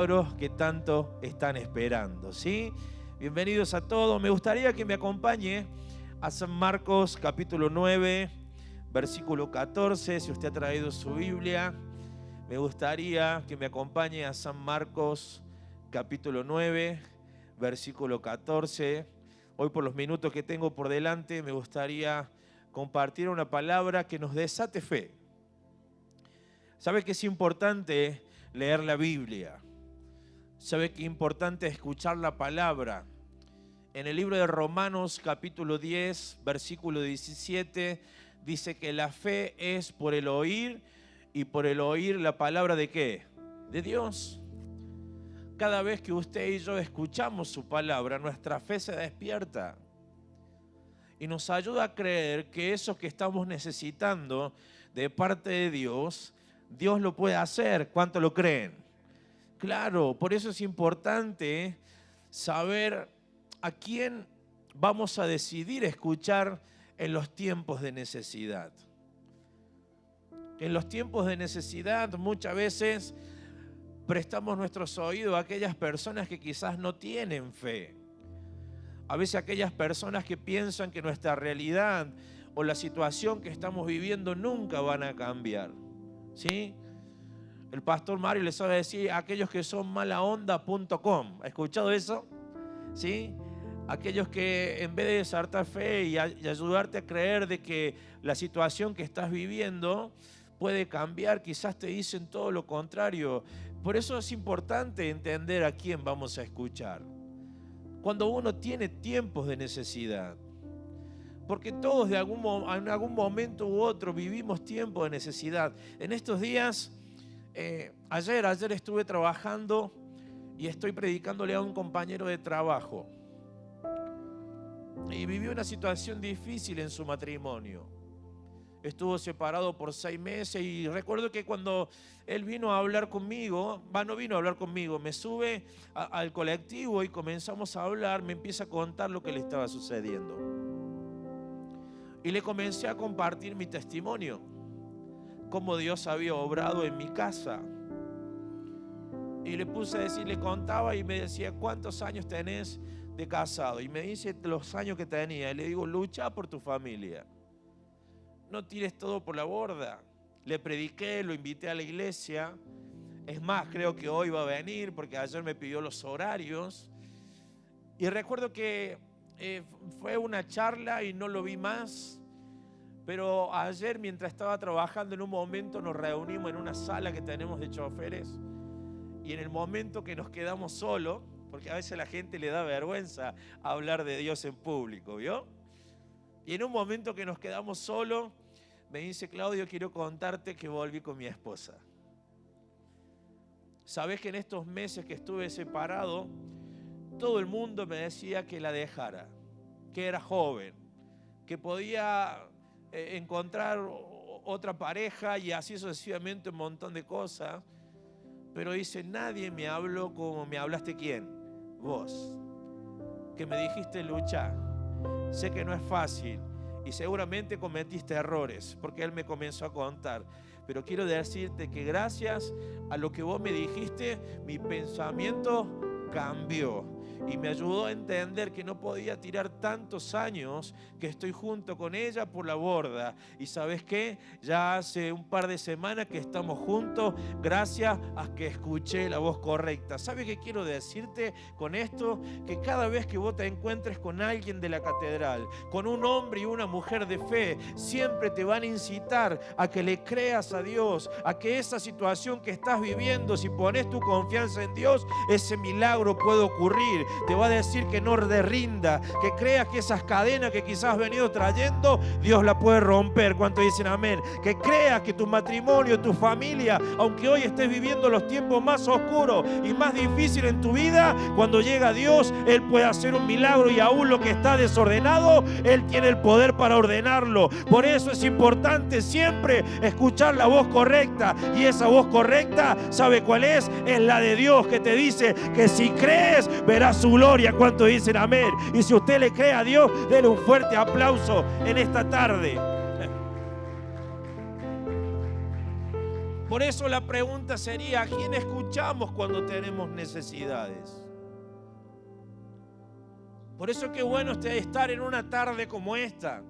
Que tanto están esperando, ¿sí? Bienvenidos a todos. Me gustaría que me acompañe a San Marcos capítulo 9, versículo 14. Si usted ha traído su Biblia, me gustaría que me acompañe a San Marcos capítulo 9, versículo 14. Hoy, por los minutos que tengo por delante, me gustaría compartir una palabra que nos desate fe. ¿Sabe que es importante leer la Biblia? ¿Sabe qué importante es escuchar la palabra? En el libro de Romanos capítulo 10, versículo 17, dice que la fe es por el oír, y por el oír la palabra ¿de qué? De Dios. Cada vez que usted y yo escuchamos su palabra, nuestra fe se despierta y nos ayuda a creer que eso que estamos necesitando de parte de Dios, Dios lo puede hacer. ¿Cuánto lo creen? Claro, por eso es importante saber a quién vamos a decidir escuchar en los tiempos de necesidad. En los tiempos de necesidad muchas veces prestamos nuestros oídos a aquellas personas que quizás no tienen fe. A veces aquellas personas que piensan que nuestra realidad o la situación que estamos viviendo nunca van a cambiar, ¿sí? El pastor Mario les sabe decir: aquellos que son malaonda.com. ¿Ha escuchado eso? ¿Sí? Aquellos que en vez de desartar fe y ayudarte a creer de que la situación que estás viviendo puede cambiar, quizás te dicen todo lo contrario. Por eso es importante entender a quién vamos a escuchar cuando uno tiene tiempos de necesidad. Porque todos en algún momento u otro vivimos tiempos de necesidad. En estos días... Ayer estuve trabajando y estoy predicándole a un compañero de trabajo. Y vivió una situación difícil en su matrimonio. Estuvo separado por 6 meses y recuerdo que cuando él vino a hablar conmigo, no vino a hablar conmigo, me sube al colectivo y comenzamos a hablar, me empieza a contar lo que le estaba sucediendo. Y le comencé a compartir mi testimonio, cómo Dios había obrado en mi casa. Y le puse a decir, le contaba y me decía: ¿cuántos años tenés de casado? Y me dice los años que tenía. Y le digo: lucha por tu familia, no tires todo por la borda. Le prediqué, lo invité a la iglesia. Es más, creo que hoy va a venir porque ayer me pidió los horarios. Y recuerdo que fue una charla y no lo vi más. Pero ayer, mientras estaba trabajando, en un momento nos reunimos en una sala que tenemos de choferes. Y en el momento que nos quedamos solos, porque a veces a la gente le da vergüenza hablar de Dios en público, ¿vio? Y en un momento que nos quedamos solos, me dice: Claudio, quiero contarte que volví con mi esposa. Sabés que en estos meses que estuve separado, todo el mundo me decía que la dejara, que era joven, que podía encontrar otra pareja y así sucesivamente, un montón de cosas. Pero dice: nadie me habló como me hablaste. ¿Quién? Vos, que me dijiste: lucha, sé que no es fácil y seguramente cometiste errores, porque él me comenzó a contar. Pero quiero decirte que gracias a lo que vos me dijiste, mi pensamiento cambió. Y me ayudó a entender que no podía tirar tantos años que estoy junto con ella por la borda. Y ¿sabes qué? Ya hace un par de semanas que estamos juntos gracias a que escuché la voz correcta. ¿Sabes qué quiero decirte con esto? Que cada vez que vos te encuentres con alguien de la catedral, con un hombre y una mujer de fe, siempre te van a incitar a que le creas a Dios, a que esa situación que estás viviendo, si pones tu confianza en Dios, ese milagro puede ocurrir. Te va a decir que no te rinda, que creas que esas cadenas que quizás has venido trayendo, Dios la puede romper. ¿Cuántos dicen amén? Que creas que tu matrimonio, tu familia, aunque hoy estés viviendo los tiempos más oscuros y más difíciles en tu vida, cuando llega Dios, Él puede hacer un milagro, y aún lo que está desordenado, Él tiene el poder para ordenarlo. Por eso es importante siempre escuchar la voz correcta, y esa voz correcta, ¿sabe cuál es? Es la de Dios, que te dice que si crees, verás su gloria. ¿Cuántos dicen amén? Y si usted le cree a Dios, denle un fuerte aplauso en esta tarde. Por eso la pregunta sería, ¿a quién escuchamos cuando tenemos necesidades? Por eso qué bueno estar en una tarde como esta.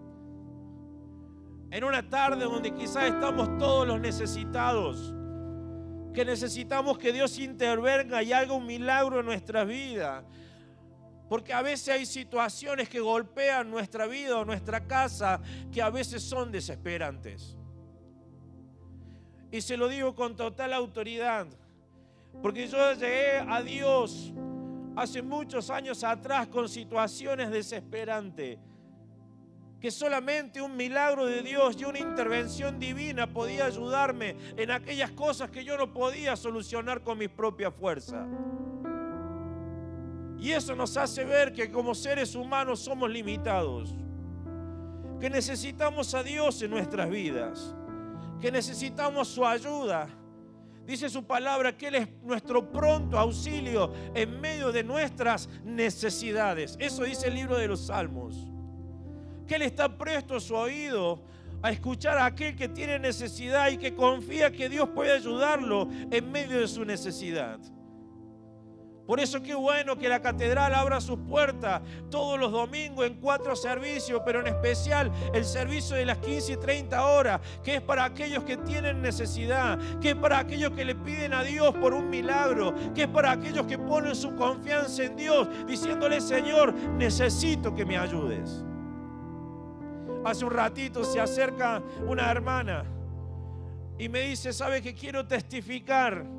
En una tarde donde quizás estamos todos los necesitados. Que necesitamos que Dios intervenga y haga un milagro en nuestra vida. Porque a veces hay situaciones que golpean nuestra vida o nuestra casa que a veces son desesperantes. Y se lo digo con total autoridad, porque yo llegué a Dios hace muchos años atrás con situaciones desesperantes, que solamente un milagro de Dios y una intervención divina podía ayudarme en aquellas cosas que yo no podía solucionar con mis propias fuerzas. Y eso nos hace ver que como seres humanos somos limitados, que necesitamos a Dios en nuestras vidas, que necesitamos su ayuda. Dice su palabra que Él es nuestro pronto auxilio en medio de nuestras necesidades. Eso dice el libro de los Salmos. Que Él está presto a su oído a escuchar a aquel que tiene necesidad y que confía que Dios puede ayudarlo en medio de su necesidad. Por eso qué bueno que la catedral abra sus puertas todos los domingos en 4 servicios, pero en especial el servicio de las 15:30 horas, que es para aquellos que tienen necesidad, que es para aquellos que le piden a Dios por un milagro, que es para aquellos que ponen su confianza en Dios, diciéndole: Señor, necesito que me ayudes. Hace un ratito se acerca una hermana y me dice: ¿sabe que quiero testificar?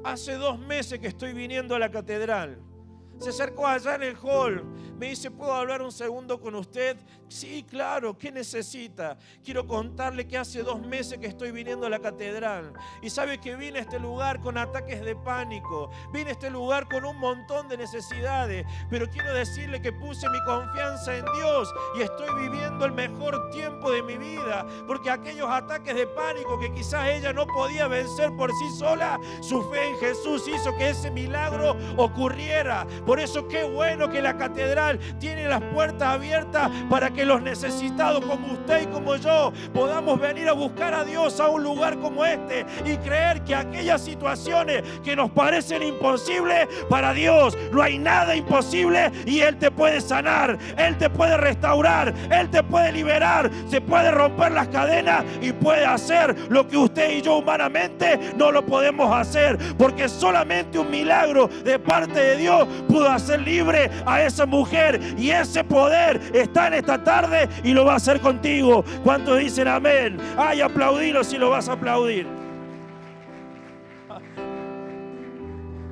Hace 2 meses que estoy viniendo a la catedral. Se acercó allá en el hall. Me dice: ¿puedo hablar un segundo con usted? Sí, claro. ¿Qué necesita? Quiero contarle que hace 2 meses que estoy viniendo a la catedral. Y sabe que vine a este lugar con ataques de pánico. Vine a este lugar con un montón de necesidades. Pero quiero decirle que puse mi confianza en Dios y estoy viviendo el mejor tiempo de mi vida. Porque aquellos ataques de pánico que quizás ella no podía vencer por sí sola, su fe en Jesús hizo que ese milagro ocurriera. Por eso qué bueno que la catedral tiene las puertas abiertas para que los necesitados como usted y como yo podamos venir a buscar a Dios a un lugar como este y creer que aquellas situaciones que nos parecen imposibles, para Dios no hay nada imposible y Él te puede sanar, Él te puede restaurar, Él te puede liberar, se puede romper las cadenas y puede hacer lo que usted y yo humanamente no lo podemos hacer, porque solamente un milagro de parte de Dios pudo hacer libre a esa mujer, y ese poder está en esta tarde y lo va a hacer contigo. ¿Cuántos dicen amén? Ay, aplaudilo si lo vas a aplaudir.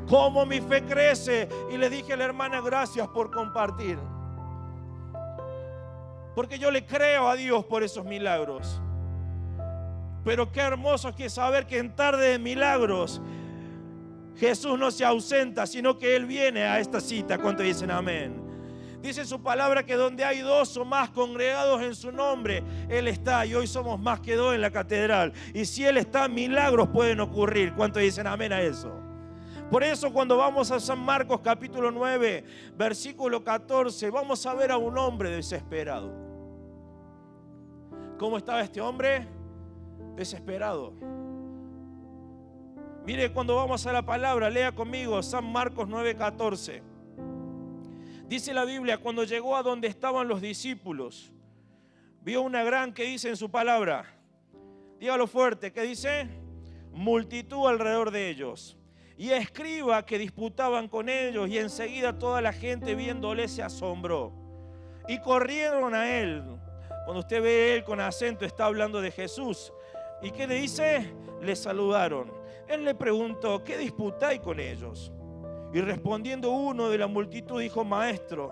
Cómo mi fe crece. Y le dije a la hermana: gracias por compartir, porque yo le creo a Dios por esos milagros. Pero qué hermoso que saber que en tarde de milagros Jesús no se ausenta, sino que Él viene a esta cita. ¿Cuántos dicen amén? Dice su palabra que donde hay 2 o más congregados en su nombre, Él está. Y hoy somos más que 2 en la catedral. Y si Él está, milagros pueden ocurrir. ¿Cuántos dicen amén a eso? Por eso cuando vamos a San Marcos capítulo 9, versículo 14, vamos a ver a un hombre desesperado. ¿Cómo estaba este hombre? Desesperado. Mire, cuando vamos a la palabra, lea conmigo San Marcos 9:14. Dice la Biblia: cuando llegó a donde estaban los discípulos, vio una gran, que dice en su palabra, dígalo fuerte, ¿qué dice? Multitud alrededor de ellos, y escribas que disputaban con ellos, y enseguida toda la gente viéndole se asombró, y corrieron a él. Cuando usted ve él con acento, está hablando de Jesús. ¿Y qué le dice? Le saludaron. Él le preguntó: ¿qué disputáis con ellos? Y respondiendo uno de la multitud dijo: Maestro,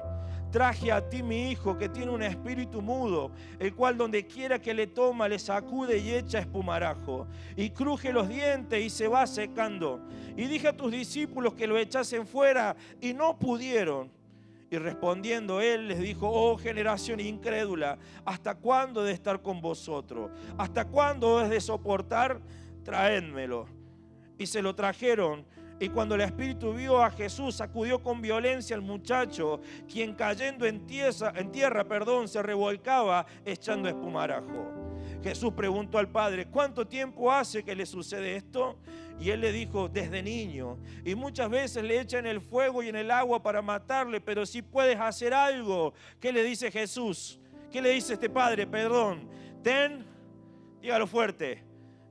traje a ti mi hijo que tiene un espíritu mudo, el cual donde quiera que le toma le sacude y echa espumarajo, y cruje los dientes y se va secando. Y dije a tus discípulos que lo echasen fuera y no pudieron. Y respondiendo él les dijo: oh generación incrédula, ¿hasta cuándo he de estar con vosotros? ¿Hasta cuándo es de soportar? Traédmelo. Y se lo trajeron. Y cuando el espíritu vio a Jesús, sacudió con violencia al muchacho, quien cayendo en tierra, se revolcaba echando espumarajo. Jesús preguntó al padre: ¿cuánto tiempo hace que le sucede esto? Y él le dijo: desde niño. Y muchas veces le echan el fuego y en el agua para matarle, pero si puedes hacer algo. ¿Qué le dice Jesús? ¿Qué le dice este padre? Perdón. Ten, dígalo fuerte,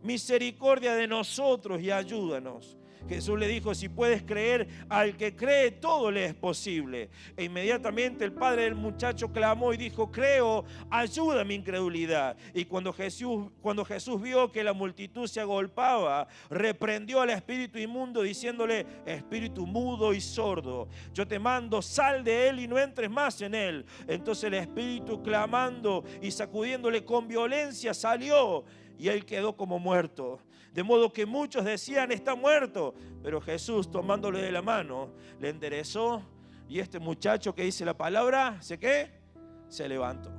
misericordia de nosotros y ayúdanos. Jesús le dijo: si puedes creer, al que cree todo le es posible. E inmediatamente el padre del muchacho clamó y dijo: creo, ayuda mi incredulidad. Y cuando Jesús vio que la multitud se agolpaba, reprendió al espíritu inmundo diciéndole: espíritu mudo y sordo, yo te mando, sal de él y no entres más en él. Entonces el espíritu, clamando y sacudiéndole con violencia, salió y él quedó como muerto. De modo que muchos decían: está muerto. Pero Jesús, tomándole de la mano, le enderezó, y este muchacho, que dice la palabra, ¿se qué? Se levantó.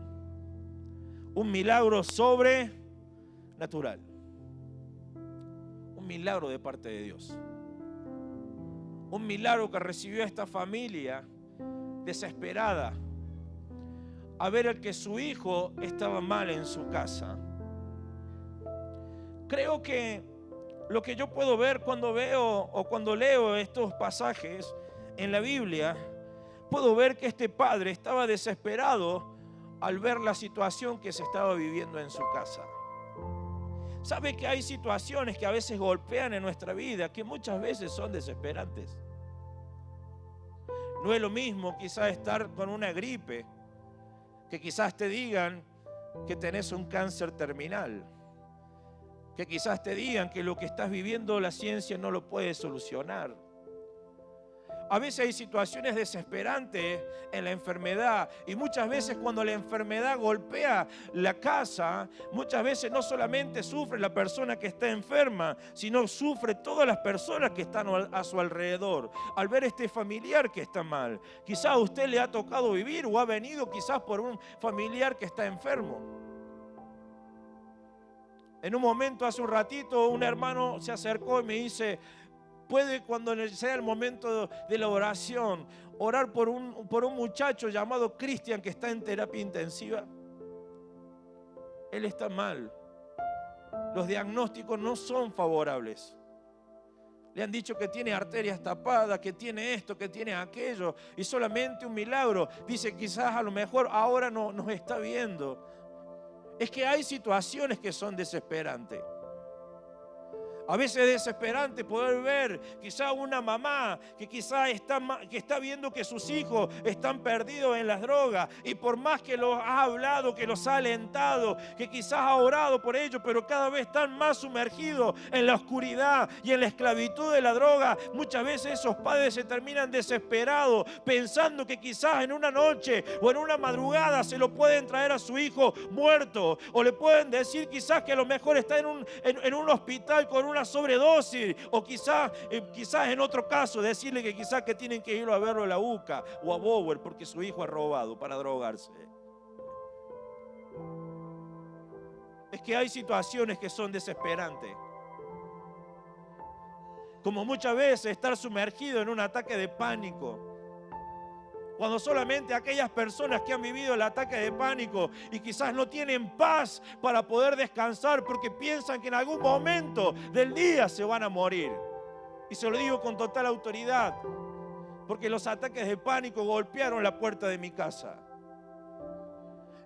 Un milagro sobrenatural. Un milagro de parte de Dios. Un milagro que recibió esta familia desesperada a ver que su hijo estaba mal en su casa. Creo que lo que yo puedo ver cuando veo o cuando leo estos pasajes en la Biblia, puedo ver que este padre estaba desesperado al ver la situación que se estaba viviendo en su casa. ¿Sabe que hay situaciones que a veces golpean en nuestra vida, que muchas veces son desesperantes? No es lo mismo quizás estar con una gripe, que quizás te digan que tenés un cáncer terminal, que quizás te digan que lo que estás viviendo la ciencia no lo puede solucionar. A veces hay situaciones desesperantes en la enfermedad, y muchas veces cuando la enfermedad golpea la casa, muchas veces no solamente sufre la persona que está enferma, sino sufre todas las personas que están a su alrededor al ver este familiar que está mal. Quizás a usted le ha tocado vivir o ha venido quizás por un familiar que está enfermo. En un momento, hace un ratito, un hermano se acercó y me dice: ¿puede, cuando sea el momento de la oración, orar por un muchacho llamado Cristian que está en terapia intensiva? Él está mal. Los diagnósticos no son favorables. Le han dicho que tiene arterias tapadas, que tiene esto, que tiene aquello, y solamente un milagro. Dice: quizás a lo mejor ahora no nos está viendo. Es que hay situaciones que son desesperantes. A veces es desesperante poder ver quizá una mamá que quizá está viendo que sus hijos están perdidos en las drogas, y por más que los ha hablado, que los ha alentado, que quizás ha orado por ellos, pero cada vez están más sumergidos en la oscuridad y en la esclavitud de la droga. Muchas veces esos padres se terminan desesperados pensando que quizás en una noche o en una madrugada se lo pueden traer a su hijo muerto, o le pueden decir quizás que a lo mejor está en un hospital con una sobredosis, o quizás en otro caso decirle que quizás que tienen que irlo a verlo a la UCA o a Bower porque su hijo ha robado para drogarse. Es que hay situaciones que son desesperantes, como muchas veces estar sumergido en un ataque de pánico, cuando solamente aquellas personas que han vivido el ataque de pánico y quizás no tienen paz para poder descansar porque piensan que en algún momento del día se van a morir. Y se lo digo con total autoridad, porque los ataques de pánico golpearon la puerta de mi casa.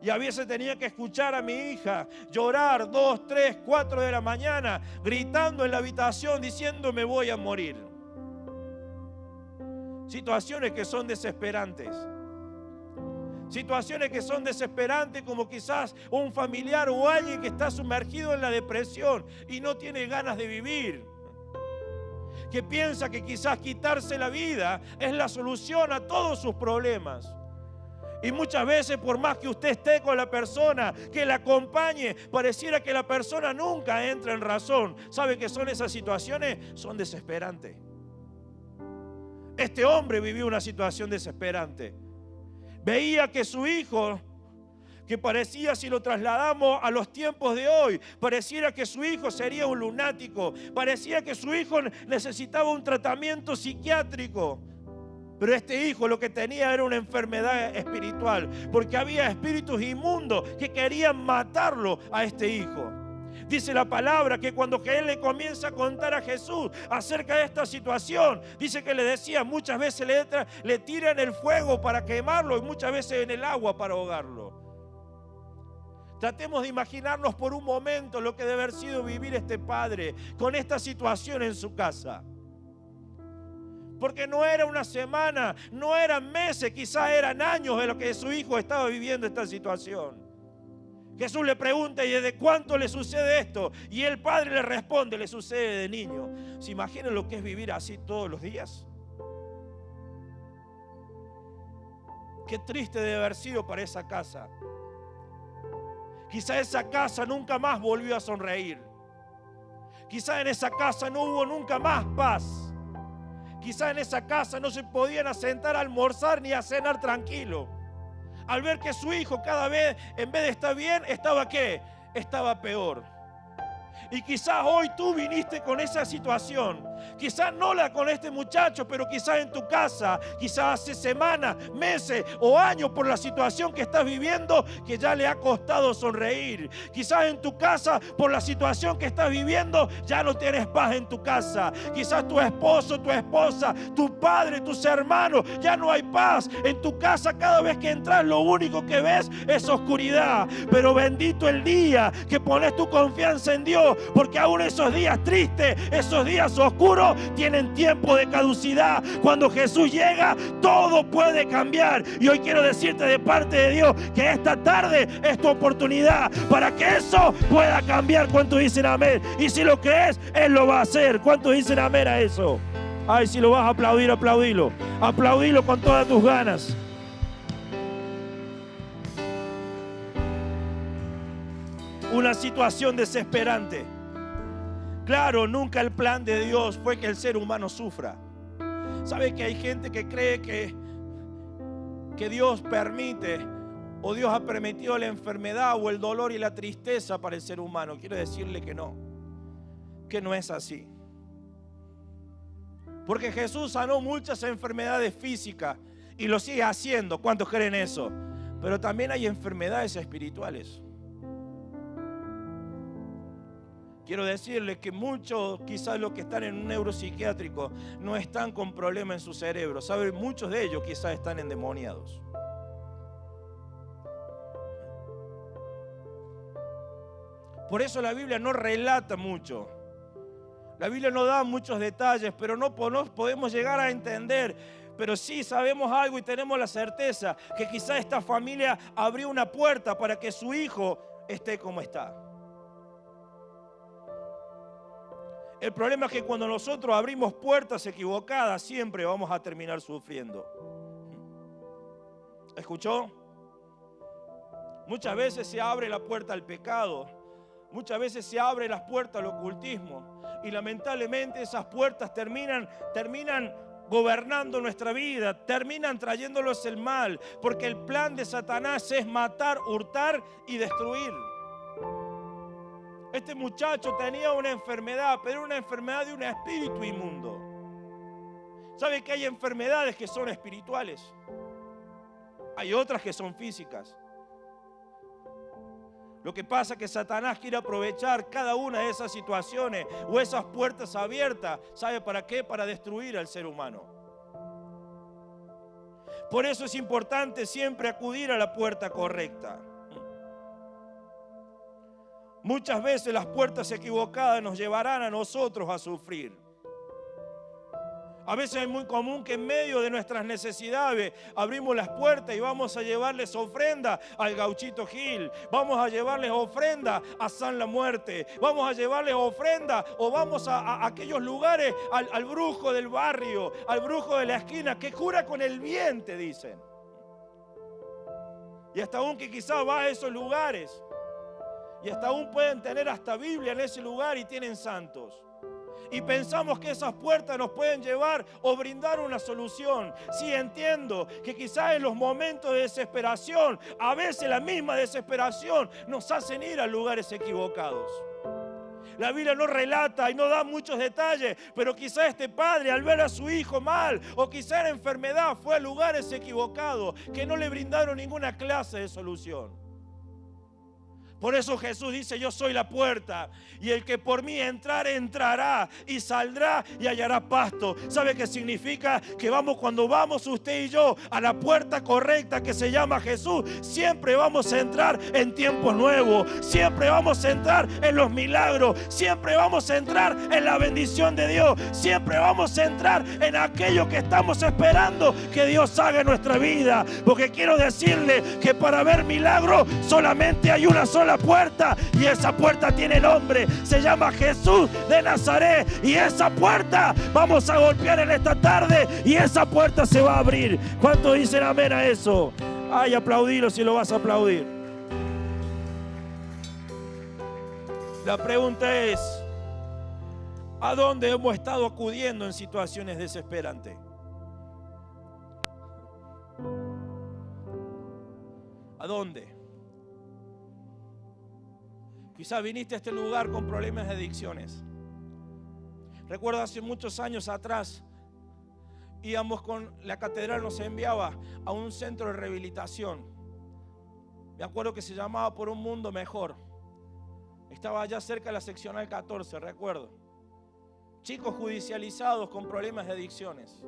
Y a veces tenía que escuchar a mi hija llorar 2, 3, 4 de la mañana, gritando en la habitación diciendo: me voy a morir. Situaciones que son desesperantes. Situaciones que son desesperantes, como quizás un familiar o alguien que está sumergido en la depresión y no tiene ganas de vivir, que piensa que quizás quitarse la vida es la solución a todos sus problemas. Y muchas veces, por más que usted esté con la persona que la acompañe, pareciera que la persona nunca entra en razón. ¿Sabe qué son esas situaciones? Son desesperantes. Este hombre vivió una situación desesperante. Veía que su hijo, que parecía, si lo trasladamos a los tiempos de hoy, pareciera que su hijo sería un lunático, parecía que su hijo necesitaba un tratamiento psiquiátrico. Pero este hijo lo que tenía era una enfermedad espiritual, porque había espíritus inmundos que querían matarlo a este hijo. Dice la palabra que cuando él le comienza a contar a Jesús acerca de esta situación, dice que le decía, muchas veces le tiran el fuego para quemarlo y muchas veces en el agua para ahogarlo. Tratemos de imaginarnos por un momento lo que debe haber sido vivir este padre con esta situación en su casa. Porque no era una semana, no eran meses, quizás eran años de lo que su hijo estaba viviendo esta situación. Jesús le pregunta, ¿y desde cuánto le sucede esto? Y el padre le responde, le sucede de niño. ¿Se imaginan lo que es vivir así todos los días? Qué triste debe haber sido para esa casa. Quizá esa casa nunca más volvió a sonreír. Quizá en esa casa no hubo nunca más paz. Quizá en esa casa no se podían sentar a almorzar ni a cenar tranquilo. Al ver que su hijo cada vez, en vez de estar bien, ¿estaba qué? Estaba peor. Y quizás hoy tú viniste con esa situación. Quizás no la con este muchacho, pero quizás en tu casa, quizás hace semanas, meses o años por la situación que estás viviendo que ya le ha costado sonreír. Quizás en tu casa por la situación que estás viviendo ya no tienes paz en tu casa. Quizás tu esposo, tu esposa, tu padre, tus hermanos, ya no hay paz. En tu casa cada vez que entras lo único que ves es oscuridad. Pero bendito el día que pones tu confianza en Dios, porque aún esos días tristes, esos días oscuros tienen tiempo de caducidad. Cuando Jesús llega, todo puede cambiar. Y hoy quiero decirte de parte de Dios que esta tarde es tu oportunidad para que eso pueda cambiar. ¿Cuántos dicen amén? Y si lo crees, Él lo va a hacer. ¿Cuántos dicen amén a eso? Ay, si lo vas a aplaudir, aplaudilo. Aplaudilo con todas tus ganas. Una situación desesperante. Claro, nunca el plan de Dios fue que el ser humano sufra. ¿Sabe que hay gente que cree que Dios permite o Dios ha permitido la enfermedad o el dolor y la tristeza para el ser humano? Quiero decirle que no es así. Porque Jesús sanó muchas enfermedades físicas y lo sigue haciendo. ¿Cuántos creen eso? Pero también hay enfermedades espirituales. Quiero decirles que muchos, quizás los que están en un neuropsiquiátrico, no están con problemas en su cerebro. ¿Saben? Muchos de ellos quizás están endemoniados. Por eso la Biblia no relata mucho. La Biblia no da muchos detalles, pero no podemos llegar a entender. Pero sí sabemos algo y tenemos la certeza que quizás esta familia abrió una puerta para que su hijo esté como está. El problema es que cuando nosotros abrimos puertas equivocadas, siempre vamos a terminar sufriendo. ¿Escuchó? Muchas veces se abre la puerta al pecado. Muchas veces se abre las puertas al ocultismo. Y lamentablemente esas puertas terminan gobernando nuestra vida, terminan trayéndonos el mal. Porque el plan de Satanás es matar, hurtar y destruir. Este muchacho tenía una enfermedad, pero era una enfermedad de un espíritu inmundo. ¿Sabe que hay enfermedades que son espirituales? Hay otras que son físicas. Lo que pasa es que Satanás quiere aprovechar cada una de esas situaciones o esas puertas abiertas. ¿Sabe para qué? Para destruir al ser humano. Por eso es importante siempre acudir a la puerta correcta. Muchas veces las puertas equivocadas nos llevarán a nosotros a sufrir. A veces es muy común que en medio de nuestras necesidades abrimos las puertas y vamos a llevarles ofrenda al Gauchito Gil. Vamos a llevarles ofrenda a San la Muerte. Vamos a llevarles ofrenda o vamos a aquellos lugares, al brujo del barrio, al brujo de la esquina que cura con el bien, te dicen. Y hasta aún que quizás va a esos lugares. Y hasta aún pueden tener hasta Biblia en ese lugar y tienen santos. Y pensamos que esas puertas nos pueden llevar o brindar una solución. Sí, entiendo que quizás en los momentos de desesperación, a veces la misma desesperación nos hacen ir a lugares equivocados. La Biblia no relata y no da muchos detalles, pero quizá este padre al ver a su hijo mal, o quizá la enfermedad, fue a lugares equivocados que no le brindaron ninguna clase de solución. Por eso Jesús dice: yo soy la puerta, y el que por mí entrare, entrará y saldrá y hallará pasto. ¿Sabe qué significa? Que cuando vamos usted y yo a la puerta correcta que se llama Jesús, siempre vamos a entrar en tiempos nuevos, siempre vamos a entrar en los milagros, siempre vamos a entrar en la bendición de Dios, siempre vamos a entrar en aquello que estamos esperando que Dios haga en nuestra vida. Porque quiero decirle que para ver milagros solamente hay una sola puerta, y esa puerta tiene nombre, se llama Jesús de Nazaret, y esa puerta vamos a golpear en esta tarde y esa puerta se va a abrir. ¿Cuántos dicen amén a eso? Ay, aplaudilo si lo vas a aplaudir. La pregunta es: ¿a dónde hemos estado acudiendo en situaciones desesperantes? ¿A dónde? Quizás viniste a este lugar con problemas de adicciones. Recuerdo hace muchos años atrás, íbamos con la catedral, nos enviaba a un centro de rehabilitación. Me acuerdo que se llamaba Por un Mundo Mejor. Estaba allá cerca de la seccional 14, recuerdo. Chicos judicializados con problemas de adicciones,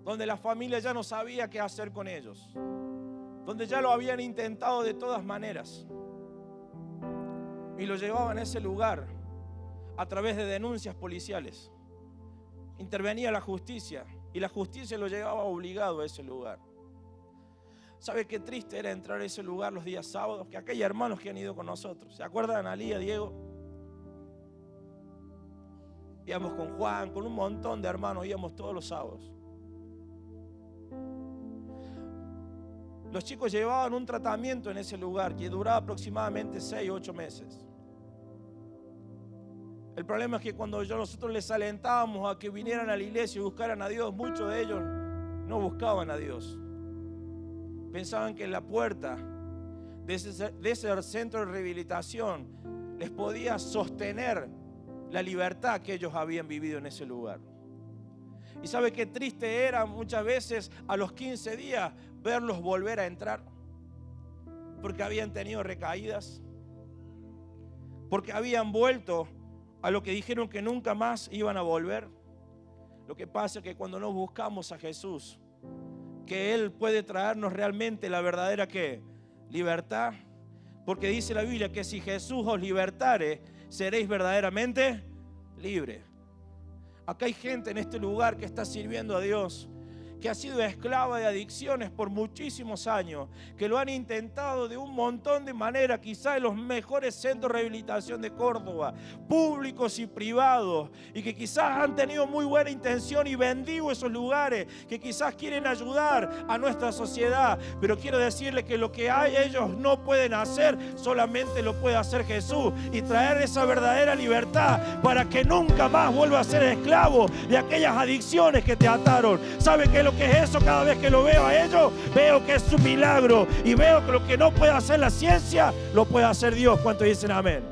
donde la familia ya no sabía qué hacer con ellos, donde ya lo habían intentado de todas maneras. Y lo llevaban a ese lugar a través de denuncias policiales. Intervenía la justicia y la justicia lo llevaba obligado a ese lugar. ¿Sabe qué triste era entrar a ese lugar los días sábados? Que acá hay hermanos que han ido con nosotros. ¿Se acuerdan? Alía, Diego. Íbamos con Juan, con un montón de hermanos, íbamos todos los sábados. Los chicos llevaban un tratamiento en ese lugar que duraba aproximadamente 6 o 8 meses. El problema es que cuando nosotros les alentábamos a que vinieran a la iglesia y buscaran a Dios, muchos de ellos no buscaban a Dios. Pensaban que en la puerta de ese centro de rehabilitación les podía sostener la libertad que ellos habían vivido en ese lugar. Y sabe qué triste era muchas veces a los 15 días verlos volver a entrar, porque habían tenido recaídas, porque habían vuelto a lo que dijeron que nunca más iban a volver. Lo que pasa es que cuando no buscamos a Jesús, que Él puede traernos realmente la verdadera ¿qué? Libertad, porque dice la Biblia que si Jesús os libertare, seréis verdaderamente libres. Acá hay gente en este lugar que está sirviendo a Dios, que ha sido esclava de adicciones por muchísimos años, que lo han intentado de un montón de maneras, quizá en los mejores centros de rehabilitación de Córdoba, públicos y privados, y que quizás han tenido muy buena intención y bendigo esos lugares, que quizás quieren ayudar a nuestra sociedad, pero quiero decirles que lo que ellos no pueden hacer, solamente lo puede hacer Jesús, y traer esa verdadera libertad para que nunca más vuelva a ser esclavo de aquellas adicciones que te ataron. ¿Saben qué? Lo que es eso, cada vez que lo veo a ellos, veo que es un milagro, y veo que lo que no puede hacer la ciencia, lo puede hacer Dios. ¿Cuántos dicen amén?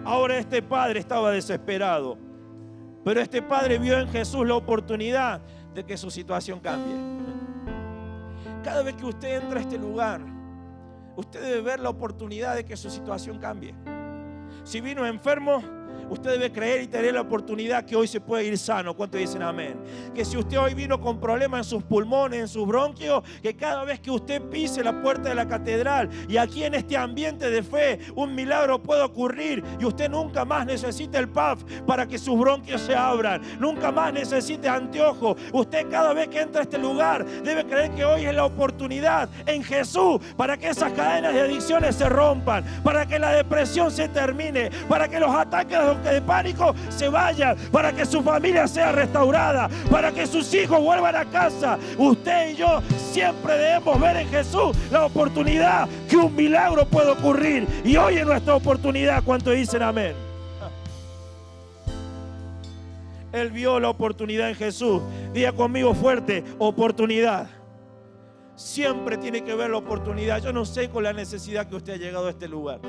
Ahora este padre estaba desesperado, pero este padre vio en Jesús la oportunidad de que su situación cambie. Cada vez que usted entra a este lugar, usted debe ver la oportunidad de que su situación cambie. Si vino enfermo, usted debe creer y tener la oportunidad que hoy se puede ir sano. ¿Cuántos dicen amén? Que si usted hoy vino con problemas en sus pulmones, en sus bronquios, que cada vez que usted pise la puerta de la catedral y aquí en este ambiente de fe, un milagro puede ocurrir y usted nunca más necesite el PAF para que sus bronquios se abran. Nunca más necesite anteojos. Usted cada vez que entra a este lugar debe creer que hoy es la oportunidad en Jesús para que esas cadenas de adicciones se rompan, para que la depresión se termine, para que los ataques de pánico se vayan, para que su familia sea restaurada, para que sus hijos vuelvan a casa. Usted y yo siempre debemos ver en Jesús la oportunidad que un milagro puede ocurrir, y hoy es nuestra oportunidad. ¿Cuántos dicen amén? Él vio la oportunidad en Jesús. Diga conmigo fuerte: oportunidad. Siempre tiene que ver la oportunidad. Yo no sé con la necesidad que usted ha llegado a este lugar,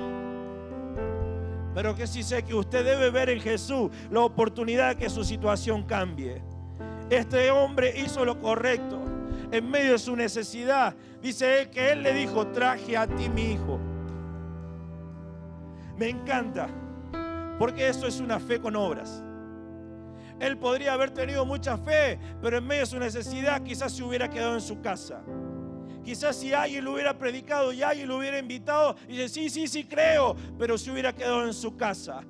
pero que sí sé que usted debe ver en Jesús la oportunidad de que su situación cambie. Este hombre hizo lo correcto en medio de su necesidad. Dice él que él le dijo: traje a ti mi hijo. Me encanta, porque eso es una fe con obras. Él podría haber tenido mucha fe, pero en medio de su necesidad quizás se hubiera quedado en su casa. Quizás si alguien lo hubiera predicado y alguien lo hubiera invitado, y dice: sí, creo, pero se hubiera quedado en su casa.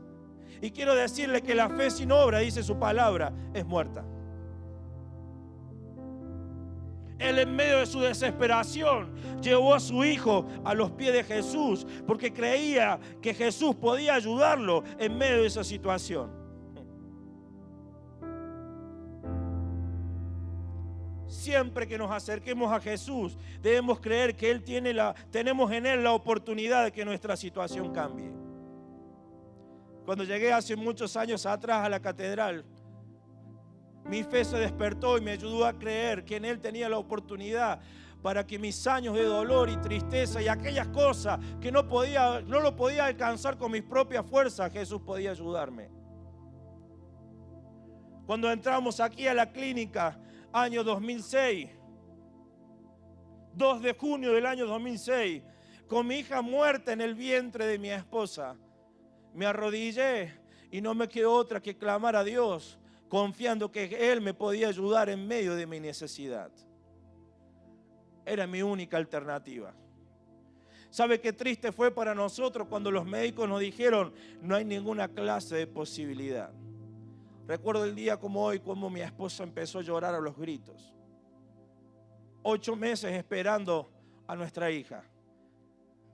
Y quiero decirle que la fe sin obra, dice su palabra, es muerta. Él, en medio de su desesperación, llevó a su hijo a los pies de Jesús, porque creía que Jesús podía ayudarlo en medio de esa situación. Siempre que nos acerquemos a Jesús, debemos creer que tenemos en Él la oportunidad de que nuestra situación cambie. Cuando llegué hace muchos años atrás a la catedral, mi fe se despertó y me ayudó a creer que en Él tenía la oportunidad para que mis años de dolor y tristeza y aquellas cosas que no lo podía alcanzar con mis propias fuerzas, Jesús podía ayudarme. Cuando entramos aquí a la clínica, año 2006, 2 de junio del año 2006, con mi hija muerta en el vientre de mi esposa, me arrodillé y no me quedó otra que clamar a Dios, confiando que Él me podía ayudar en medio de mi necesidad. Era mi única alternativa. ¿Sabe qué triste fue para nosotros cuando los médicos nos dijeron: no hay ninguna clase de posibilidad? Recuerdo el día como hoy, como mi esposa empezó a llorar a los gritos. 8 meses esperando a nuestra hija.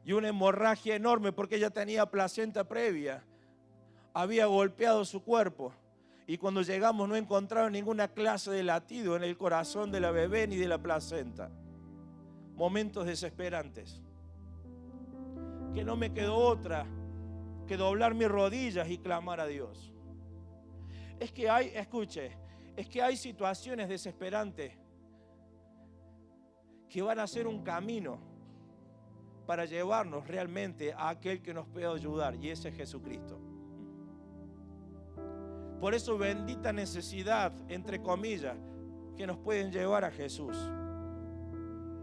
Y una hemorragia enorme porque ella tenía placenta previa. Había golpeado su cuerpo. Y cuando llegamos no encontraron ninguna clase de latido en el corazón de la bebé ni de la placenta. Momentos desesperantes. Que no me quedó otra que doblar mis rodillas y clamar a Dios. Es que hay situaciones desesperantes que van a ser un camino para llevarnos realmente a aquel que nos puede ayudar, y ese es Jesucristo. Por eso, bendita necesidad, entre comillas, que nos pueden llevar a Jesús,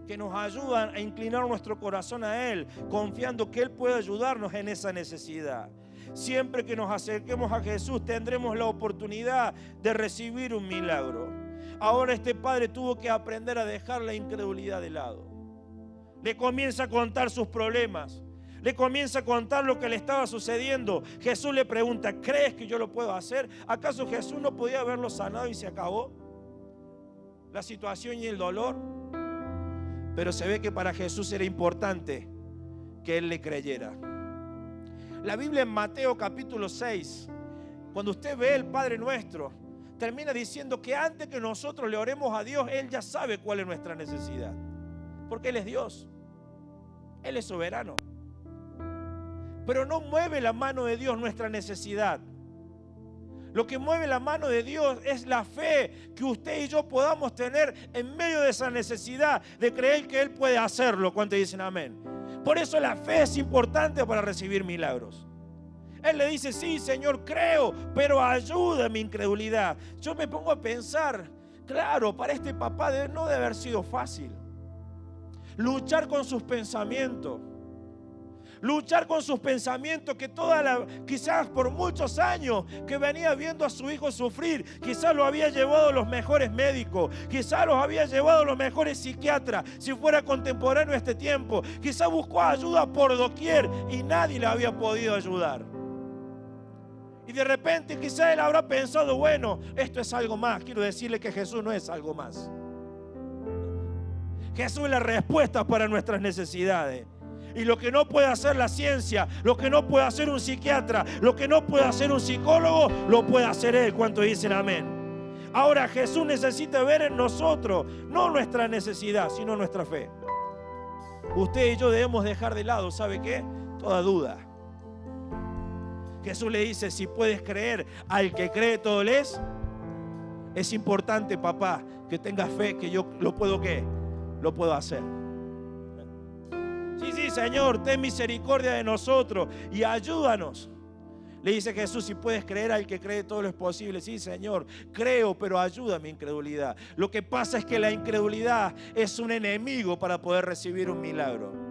que nos ayudan a inclinar nuestro corazón a Él, confiando que Él puede ayudarnos en esa necesidad. Siempre que nos acerquemos a Jesús tendremos la oportunidad de recibir un milagro. Ahora este padre tuvo que aprender a dejar la incredulidad de lado. Le comienza a contar sus problemas. Le comienza a contar lo que le estaba sucediendo. Jesús le pregunta: ¿crees que yo lo puedo hacer? ¿Acaso Jesús no podía haberlo sanado y se acabó la situación y el dolor? Pero se ve que para Jesús era importante que Él le creyera. La Biblia en Mateo capítulo 6, cuando usted ve el Padre Nuestro, termina diciendo que antes que nosotros le oremos a Dios, Él ya sabe cuál es nuestra necesidad. Porque Él es Dios. Él es soberano. Pero no mueve la mano de Dios nuestra necesidad. Lo que mueve la mano de Dios es la fe que usted y yo podamos tener en medio de esa necesidad de creer que Él puede hacerlo. ¿Cuántos dicen amén? Por eso la fe es importante para recibir milagros. Él le dice: sí, Señor, creo, pero ayuda mi incredulidad. Yo me pongo a pensar, claro, para este papá no debe haber sido fácil luchar con sus pensamientos. Luchar con sus pensamientos que quizás por muchos años que venía viendo a su hijo sufrir, quizás lo había llevado a los mejores médicos, quizás los había llevado a los mejores psiquiatras, si fuera contemporáneo a este tiempo, quizás buscó ayuda por doquier y nadie le había podido ayudar. Y de repente quizás él habrá pensado: bueno, esto es algo más. Quiero decirle que Jesús no es algo más. Jesús es la respuesta para nuestras necesidades. Y lo que no puede hacer la ciencia, lo que no puede hacer un psiquiatra, lo que no puede hacer un psicólogo, lo puede hacer Él. ¿Cuántos dicen amén? Ahora Jesús necesita ver en nosotros no nuestra necesidad, sino nuestra fe. Usted y yo debemos dejar de lado, ¿sabe qué? Toda duda. Jesús le dice: si puedes creer, al que cree todo le es. Es importante, papá, que tengas fe que yo lo puedo, ¿qué? lo puedo hacer. Sí, sí, Señor, ten misericordia de nosotros y ayúdanos. Le dice Jesús, si puedes creer, al que cree todo lo es posible. Sí, Señor, creo, pero ayuda mi incredulidad. Lo que pasa es que la incredulidad es un enemigo para poder recibir un milagro.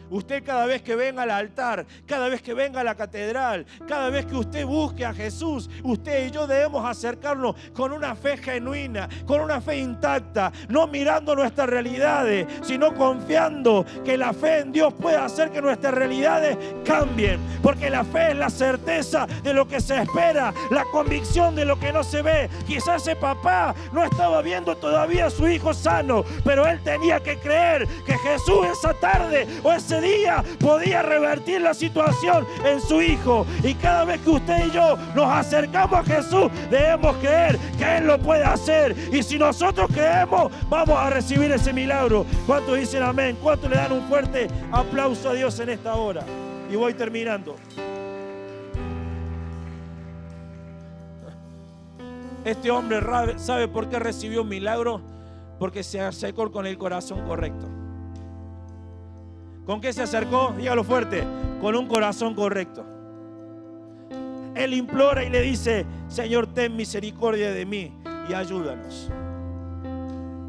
Usted cada vez que venga al altar, cada vez que venga a la catedral, cada vez que usted busque a Jesús, usted y yo debemos acercarnos con una fe genuina, con una fe intacta, no mirando nuestras realidades, sino confiando que la fe en Dios puede hacer que nuestras realidades cambien. Porque la fe es la certeza de lo que se espera, la convicción de lo que no se ve. Quizás ese papá no estaba viendo todavía a su hijo sano, pero él tenía que creer que Jesús esa tarde o ese día podía revertir la situación en su hijo. Y cada vez que usted y yo nos acercamos a Jesús, debemos creer que Él lo puede hacer. Y si nosotros creemos, vamos a recibir ese milagro. ¿Cuántos dicen amén? ¿Cuántos le dan un fuerte aplauso a Dios en esta hora? Y voy terminando. Este hombre sabe por qué recibió un milagro, porque se acercó con el corazón correcto. ¿Con qué se acercó? Dígalo fuerte. Con un corazón correcto. Él implora y le dice: Señor, ten misericordia de mí y ayúdanos.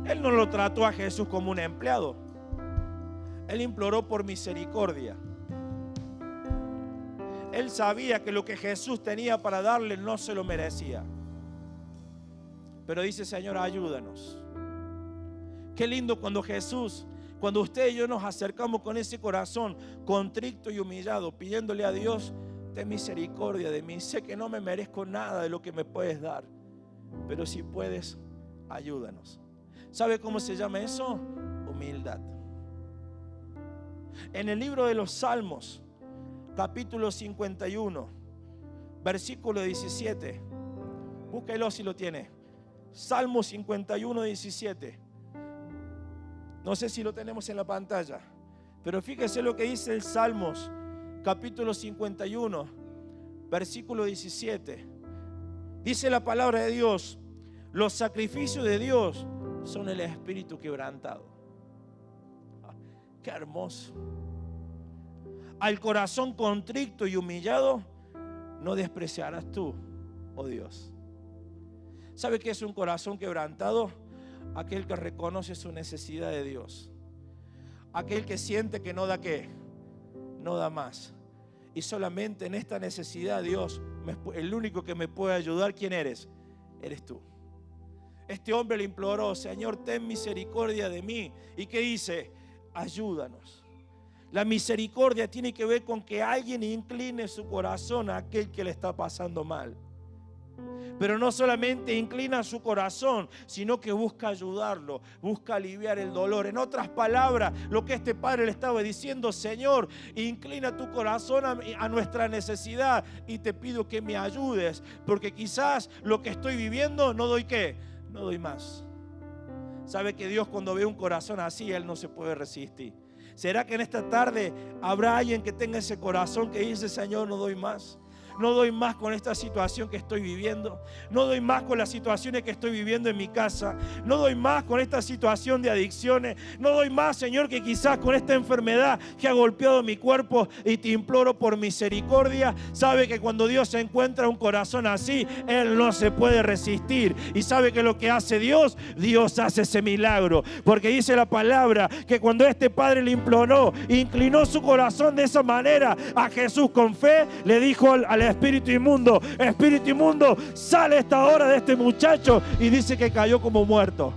Él no lo trató a Jesús como un empleado. Él imploró por misericordia. Él sabía que lo que Jesús tenía para darle no se lo merecía. Pero dice: Señor, ayúdanos. Qué lindo cuando usted y yo nos acercamos con ese corazón contrito y humillado, pidiéndole a Dios: ten misericordia de mí. Sé que no me merezco nada de lo que me puedes dar, pero si puedes, ayúdanos. ¿Sabe cómo se llama eso? Humildad. En el libro de los Salmos, capítulo 51, versículo 17. Búsquelo si lo tiene. Salmo 51, 17. No sé si lo tenemos en la pantalla, pero fíjese lo que dice el Salmos, capítulo 51, versículo 17. Dice la palabra de Dios: los sacrificios de Dios son el espíritu quebrantado. Qué hermoso. Al corazón contrito y humillado no despreciarás tú, oh Dios. ¿Sabe qué es un corazón quebrantado? Aquel que reconoce su necesidad de Dios. Aquel que siente que no da qué, no da más. Y solamente en esta necesidad, Dios, el único que me puede ayudar, ¿quién eres? Eres tú. Este hombre le imploró: Señor, ten misericordia de mí. ¿Y qué dice? Ayúdanos. La misericordia tiene que ver con que alguien incline su corazón a aquel que le está pasando mal. Pero no solamente inclina su corazón, sino que busca ayudarlo, busca aliviar el dolor. En otras palabras, lo que este padre le estaba diciendo: Señor, inclina tu corazón a nuestra necesidad y te pido que me ayudes, porque quizás lo que estoy viviendo no doy ¿qué? No doy más. ¿Sabe que Dios, cuando ve un corazón así, Él no se puede resistir? ¿Será que en esta tarde habrá alguien que tenga ese corazón que dice: Señor, no doy más? No doy más con esta situación que estoy viviendo. No doy más con las situaciones que estoy viviendo en mi casa. No doy más con esta situación de adicciones. No doy más, Señor, que quizás con esta enfermedad que ha golpeado mi cuerpo, y te imploro por misericordia. Sabe que cuando Dios encuentra un corazón así, Él no se puede resistir. Y sabe que lo que hace Dios, Dios hace ese milagro. Porque dice la palabra que cuando este padre le imploró, inclinó su corazón de esa manera a Jesús con fe, le dijo al espíritu inmundo: espíritu inmundo, sale a esta hora de este muchacho. Y dice que cayó como muerto.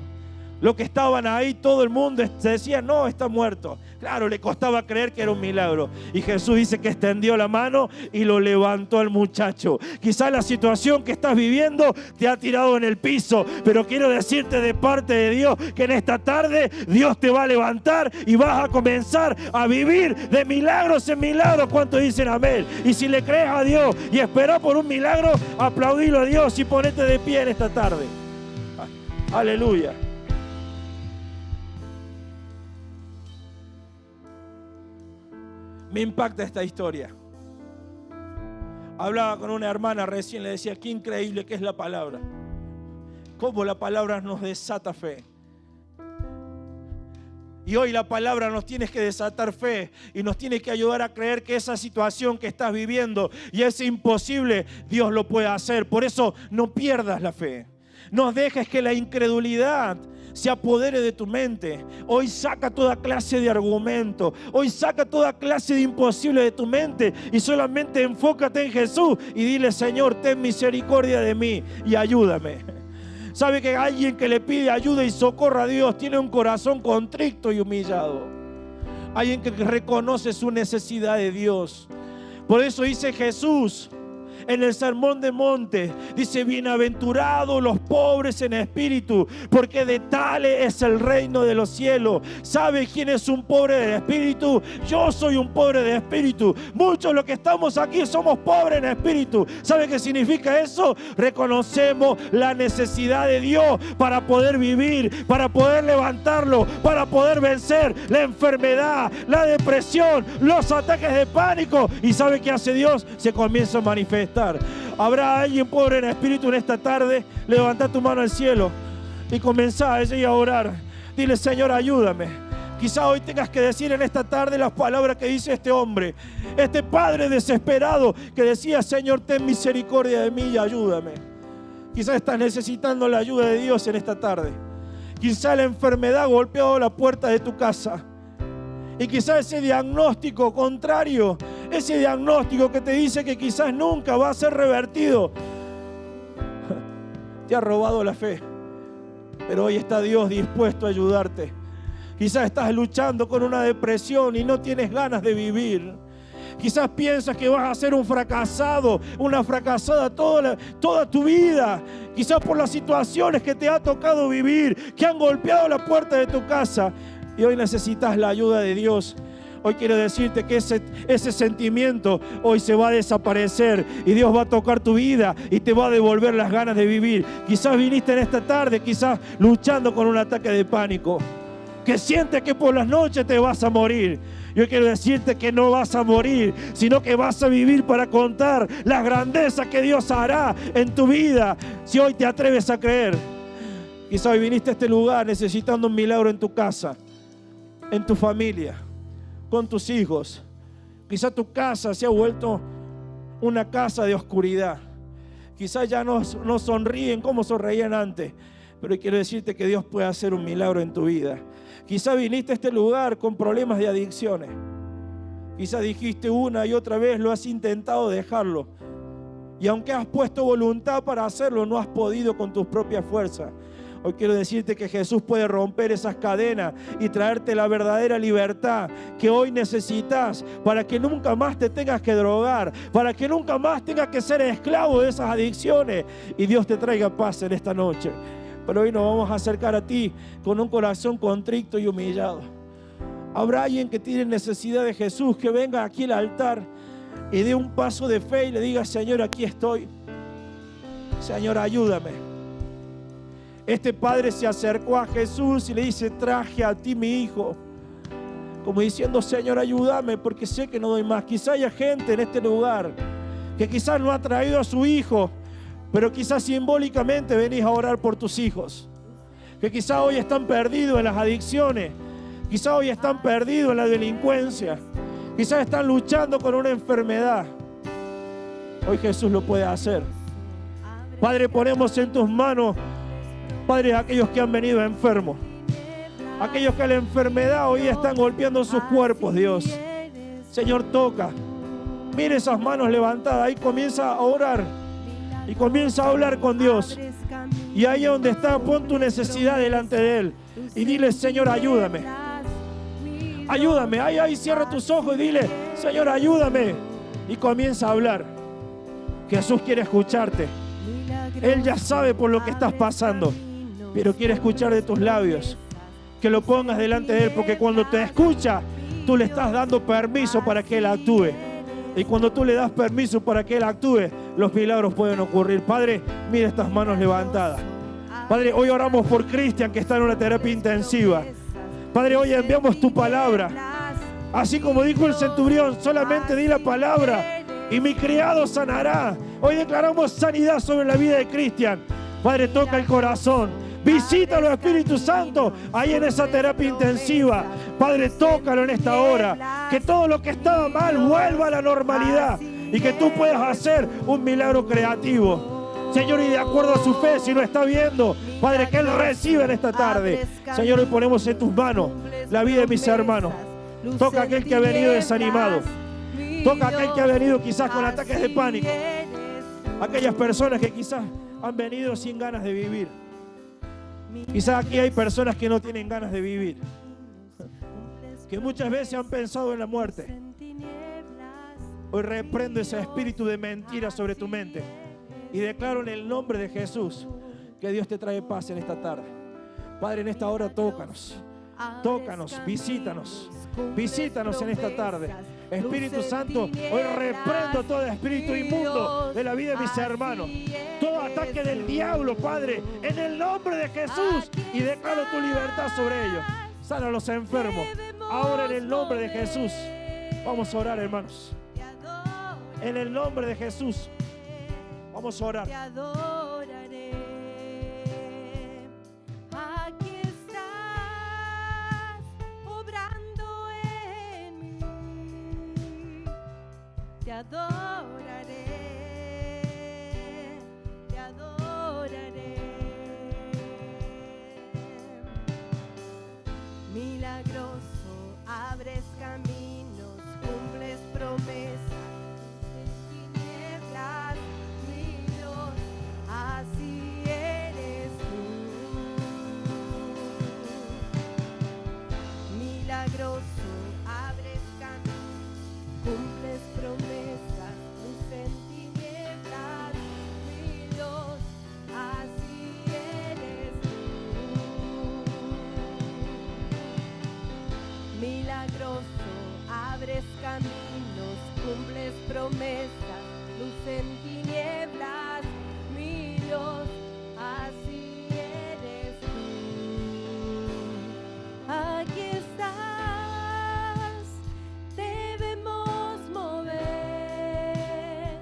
Los que estaban ahí, todo el mundo decía: no, está muerto. Claro, le costaba creer que era un milagro. Y Jesús dice que extendió la mano y lo levantó al muchacho. Quizás la situación que estás viviendo te ha tirado en el piso, pero quiero decirte de parte de Dios que en esta tarde Dios te va a levantar y vas a comenzar a vivir de milagros en milagros. ¿Cuántos dicen amén? Y si le crees a Dios y esperás por un milagro, aplaudilo a Dios y ponete de pie en esta tarde. Aleluya. Me impacta esta historia. Hablaba con una hermana recién, le decía: qué increíble que es la palabra. Cómo la palabra nos desata fe. Y hoy la palabra nos tiene que desatar fe y nos tiene que ayudar a creer que esa situación que estás viviendo y es imposible, Dios lo puede hacer. Por eso no pierdas la fe. No dejes que la incredulidad se apodere de tu mente. Hoy saca toda clase de argumento. Hoy saca toda clase de imposible de tu mente y solamente enfócate en Jesús y dile: Señor, ten misericordia de mí y ayúdame. Sabe que alguien que le pide ayuda y socorro a Dios tiene un corazón contrito y humillado. Alguien que reconoce su necesidad de Dios. Por eso dice Jesús en el Sermón del Monte, dice: bienaventurados los pobres en espíritu, porque de tales es el reino de los cielos. ¿Sabe quién es un pobre de espíritu? Yo soy un pobre de espíritu. Muchos de los que estamos aquí somos pobres en espíritu. ¿Sabe qué significa eso? Reconocemos la necesidad de Dios para poder vivir, para poder levantarlo, para poder vencer la enfermedad, la depresión, los ataques de pánico. ¿Y sabe qué hace Dios? Se comienza a manifestar. ¿Habrá alguien pobre en espíritu en esta tarde? Levanta tu mano al cielo y comenzá a orar. Dile: Señor, ayúdame. Quizá hoy tengas que decir en esta tarde las palabras que dice este hombre, este padre desesperado que decía: Señor, ten misericordia de mí y ayúdame. Quizá estás necesitando la ayuda de Dios en esta tarde. Quizá la enfermedad ha golpeado la puerta de tu casa. Y quizás ese diagnóstico contrario, ese diagnóstico que te dice que quizás nunca va a ser revertido, te ha robado la fe. Pero hoy está Dios dispuesto a ayudarte. Quizás estás luchando con una depresión y no tienes ganas de vivir. Quizás piensas que vas a ser un fracasado, una fracasada toda tu vida. Quizás por las situaciones que te ha tocado vivir, que han golpeado la puerta de tu casa. Y hoy necesitas la ayuda de Dios. Hoy quiero decirte que ese sentimiento hoy se va a desaparecer y Dios va a tocar tu vida y te va a devolver las ganas de vivir. Quizás viniste en esta tarde, quizás luchando con un ataque de pánico, que sientes que por las noches te vas a morir. Yo quiero decirte que no vas a morir, sino que vas a vivir para contar las grandezas que Dios hará en tu vida, si hoy te atreves a creer. Quizás hoy viniste a este lugar necesitando un milagro en tu casa, en tu familia, con tus hijos. Quizá tu casa se ha vuelto una casa de oscuridad. Quizá ya no sonríen como sonreían antes. Pero quiero decirte que Dios puede hacer un milagro en tu vida. Quizá viniste a este lugar con problemas de adicciones. Quizá dijiste una y otra vez, lo has intentado dejarlo. Y aunque has puesto voluntad para hacerlo, no has podido con tus propias fuerzas. Hoy quiero decirte que Jesús puede romper esas cadenas y traerte la verdadera libertad que hoy necesitas para que nunca más te tengas que drogar, para que nunca más tengas que ser esclavo de esas adicciones y Dios te traiga paz en esta noche. Pero hoy nos vamos a acercar a ti con un corazón contrito y humillado. Habrá alguien que tiene necesidad de Jesús, que venga aquí al altar y dé un paso de fe y le diga: Señor, aquí estoy. Señor, ayúdame. Este padre se acercó a Jesús y le dice: traje a ti mi hijo. Como diciendo: Señor, ayúdame porque sé que no doy más. Quizá haya gente en este lugar que quizás no ha traído a su hijo, pero quizás simbólicamente venís a orar por tus hijos. Que quizá hoy están perdidos en las adicciones. Quizá hoy están perdidos en la delincuencia. Quizás están luchando con una enfermedad. Hoy Jesús lo puede hacer. Padre, ponemos en tus manos, Padre, aquellos que han venido enfermos, aquellos que la enfermedad hoy están golpeando sus cuerpos, Dios. Señor, toca. Mire esas manos levantadas. Ahí comienza a orar y comienza a hablar con Dios. Y ahí donde está, pon tu necesidad delante de Él y dile: Señor, ayúdame. Ayúdame. Ahí cierra tus ojos y dile: Señor, ayúdame. Y comienza a hablar. Jesús quiere escucharte. Él ya sabe por lo que estás pasando, pero quiere escuchar de tus labios. Que lo pongas delante de Él, porque cuando te escucha, tú le estás dando permiso para que Él actúe. Y cuando tú le das permiso para que Él actúe, los milagros pueden ocurrir. Padre, mira estas manos levantadas. Padre, hoy oramos por Cristian, que está en una terapia intensiva. Padre, hoy enviamos tu palabra. Así como dijo el centurión: solamente di la palabra y mi criado sanará. Hoy declaramos sanidad sobre la vida de Cristian. Padre, toca el corazón. Visítalo, Espíritu Santo, ahí en esa terapia intensiva. Padre, tócalo en esta hora. Que todo lo que estaba mal vuelva a la normalidad y que tú puedas hacer un milagro creativo. Señor, y de acuerdo a su fe, si lo está viendo, Padre, que Él reciba en esta tarde. Señor, hoy ponemos en tus manos la vida de mis hermanos. Toca a aquel que ha venido desanimado. Toca a aquel que ha venido quizás con ataques de pánico. Aquellas personas que quizás han venido sin ganas de vivir. Quizás aquí hay personas que no tienen ganas de vivir, que muchas veces han pensado en la muerte. Hoy reprendo ese espíritu de mentira sobre tu mente y declaro en el nombre de Jesús que Dios te trae paz en esta tarde. Padre, en esta hora tócanos, visítanos en esta tarde. Espíritu Santo, hoy reprendo todo espíritu inmundo de la vida de mis hermanos, todo ataque del diablo, Padre, en el nombre de Jesús, y declaro tu libertad sobre ellos. Sana a los enfermos, ahora en el nombre de Jesús. Vamos a orar, hermanos. En el nombre de Jesús vamos a orar. Te adoraré. Aquí estás obrando en mí. Te adoraré. Te adoraré. Milagroso, abres caminos, cumples promesas. Así eres tú, milagroso, abres caminos, cumples promesas, luz en tinieblas, mi Dios, así eres tú. Milagroso, abres caminos, cumples promesas, luz en tinieblas. Dios, así eres tú. Aquí estás, debemos mover.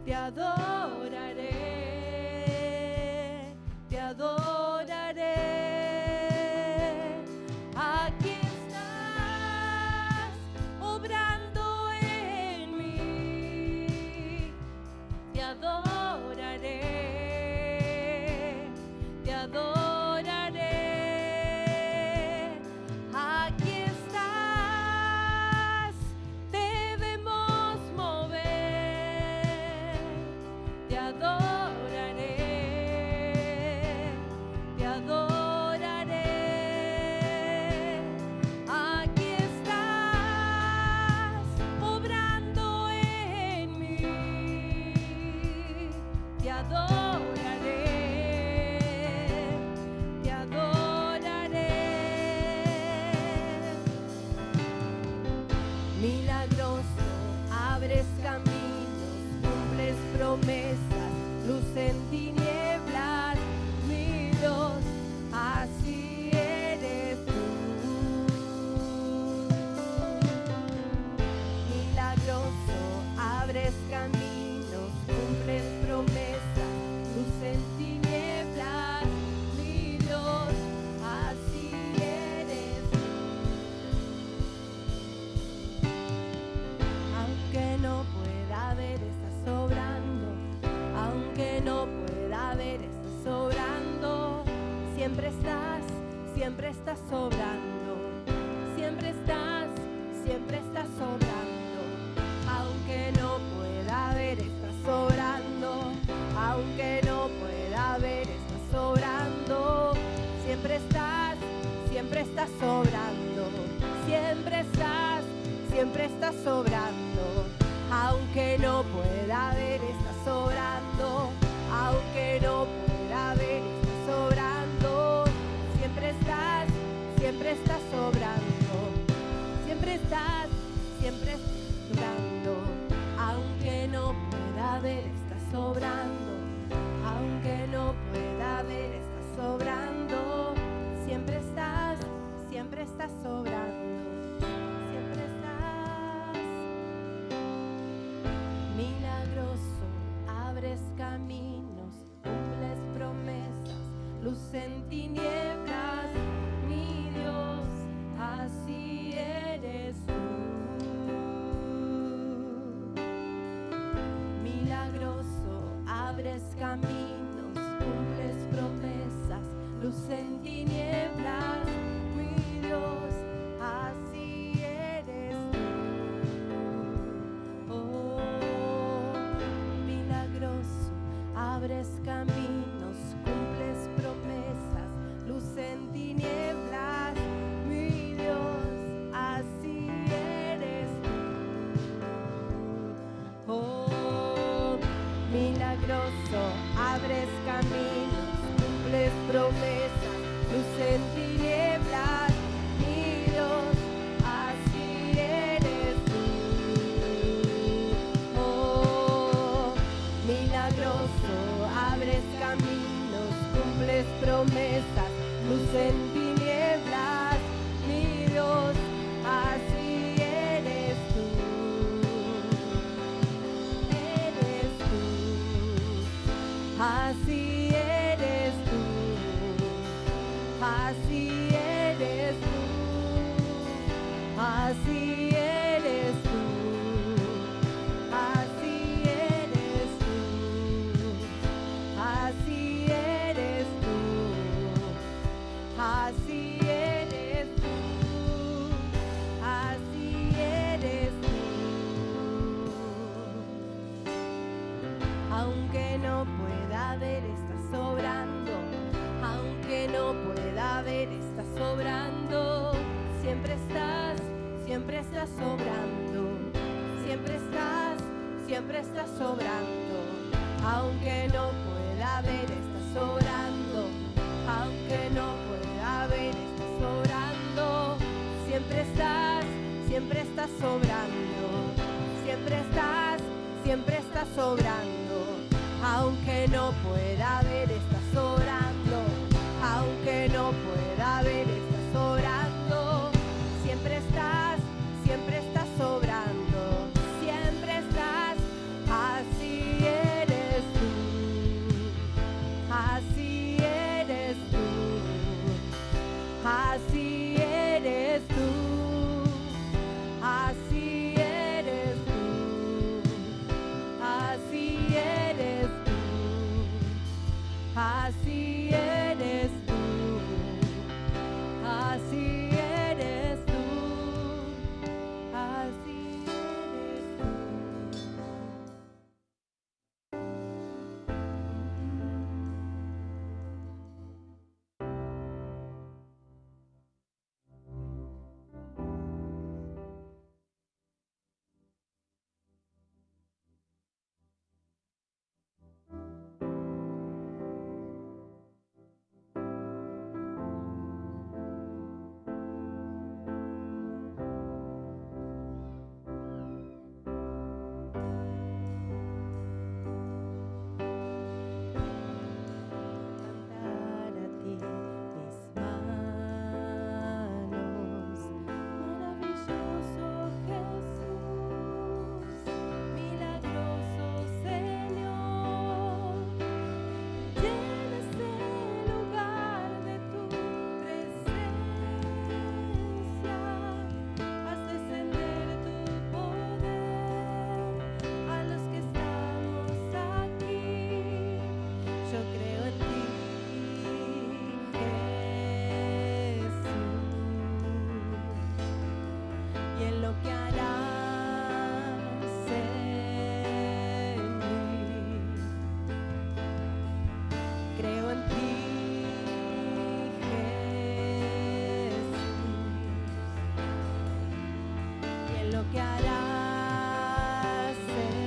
Te adoraré, te adoraré. Aquí estás, obrando en mí. Te adoraré. Te adoraré, aquí estás, debemos mover. Te adoraré, te adoraré, aquí estás, obrando en mí. Te adoraré. Milagroso, abres caminos, cumples promesas, luz en tinieblas, mi Dios, así eres tú. Milagroso, abres caminos, cumples promesas, luz en tinieblas, mi Dios, así eres tú. Aunque no pueda ver, estás sobrando. Aunque no pueda ver, estás sobrando. Siempre estás sobrando. Siempre estás sobrando. Aunque no pueda ver, estás sobrando. Aunque no pueda ver, estás sobrando. Siempre estás sobrando. Siempre estás sobrando. Aunque no pueda ver, estás sobrando. Aunque no pueda ver, estás sobrando. Siempre estás sobrando. Siempre estás luz en tinieblas, mi Dios, así eres tú. Milagroso, abres caminos, cumples promesas, luz en tinieblas, mi Dios, así eres tú. Oh, milagroso, abres caminos, cumples promesas, luz en tinieblas, mi Dios, así eres tú. Oh, milagroso, abres caminos, cumples promesas, luz en tinieblas, mi Dios, así eres tú. Oh, milagroso, abres caminos, cumples promesas, luz en tinieblas, mi Dios, así eres tú. Eres tú, así eres tú, así eres tú, así eres tú, así eres tú, así eres tú, así eres tú, así eres tú. Aunque no pueda ver, estás sobrando. Aunque no pueda ver, estás sobrando. Siempre estás sobrando. Siempre estás sobrando. Aunque no pueda ver, estás sobrando. Aunque no pueda ver, estás sobrando. Siempre estás sobrando. Siempre estás sobrando. Aunque no pueda ver, estás sobrando. Aunque no pueda ver, estás sobrando. Siempre estás sobrando. Siempre estás, así eres tú. Así eres tú. Así eres tú. Así eres tú. Así eres tú. Así eres tú. Así eres tú. Así eres tú. Cantar a ti mis manos, maravilloso Jesús, milagroso Señor, llena este lugar de tu presencia, haz descender tu poder a los que estamos aquí. Yo creo en ti, Jesús, y en lo que harás en mí. Creo en ti, Jesús, y en lo que harás en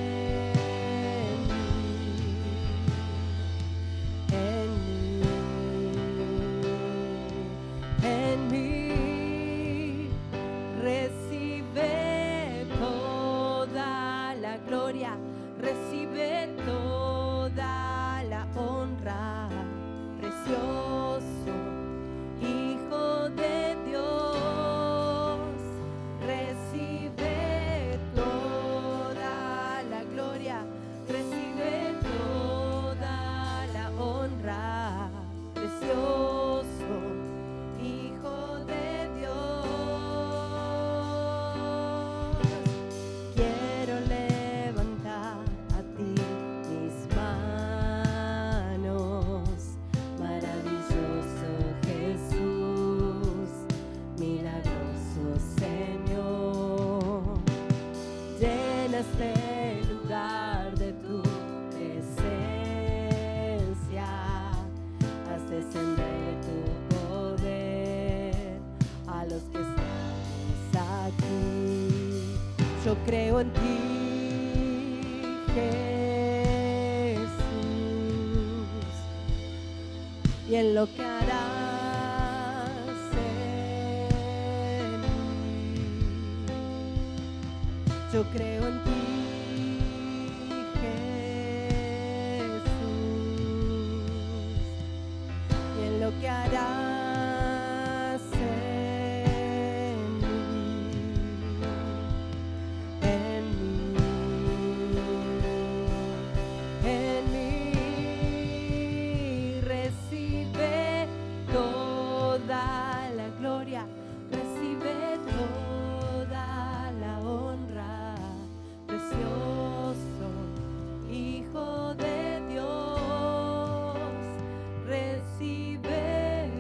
mí. En mí, recibe toda la gloria, recibe toda la honra, precioso Hijo de Dios, recibe Yo creo en ti, Jesús, y en lo que harás en mí. Yo creo en ti, Jesús, y en lo que harás en mí. En mí recibe toda la gloria, recibe toda la honra, precioso Hijo de Dios, recibe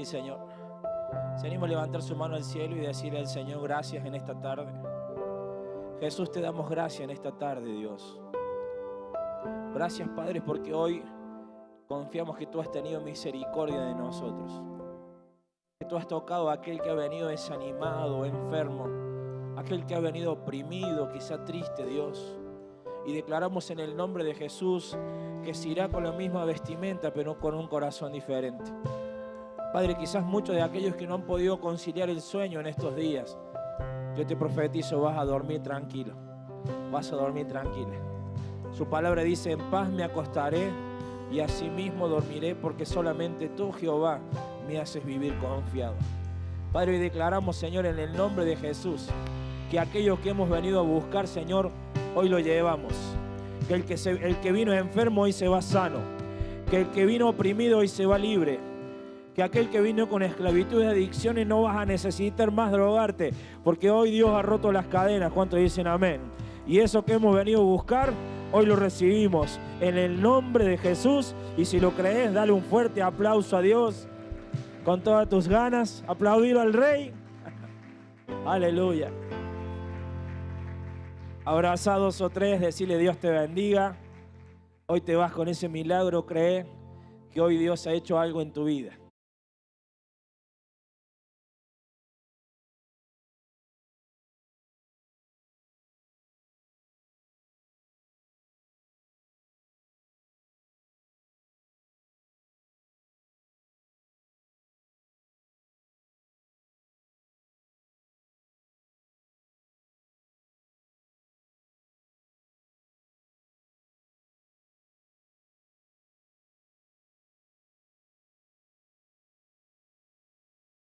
Sí, Señor. Se anima a levantar su mano al cielo y decirle al Señor gracias en esta tarde. Jesús, te damos gracias en esta tarde, Dios. Gracias, Padre, porque hoy confiamos que tú has tenido misericordia de nosotros. Que tú has tocado a aquel que ha venido desanimado, enfermo, aquel que ha venido oprimido, quizá triste, Dios. Y declaramos en el nombre de Jesús que se irá con la misma vestimenta, pero con un corazón diferente. Padre, quizás muchos de aquellos que no han podido conciliar el sueño en estos días, yo te profetizo, vas a dormir tranquilo. Vas a dormir tranquila. Su palabra dice, en paz me acostaré y asimismo dormiré, porque solamente tú, Jehová, me haces vivir confiado. Padre, hoy declaramos, Señor, en el nombre de Jesús, que aquellos que hemos venido a buscar, Señor, hoy lo llevamos. Que el que vino enfermo hoy se va sano. Que el que vino oprimido hoy se va libre. Que aquel que vino con esclavitud y adicciones no vas a necesitar más drogarte, porque hoy Dios ha roto las cadenas. ¿Cuántos dicen amén? Y eso que hemos venido a buscar, hoy lo recibimos en el nombre de Jesús. Y si lo crees, dale un fuerte aplauso a Dios con todas tus ganas. Aplaudir al Rey. Aleluya. Abrazados o tres, decirle Dios te bendiga. Hoy te vas con ese milagro, cree que hoy Dios ha hecho algo en tu vida.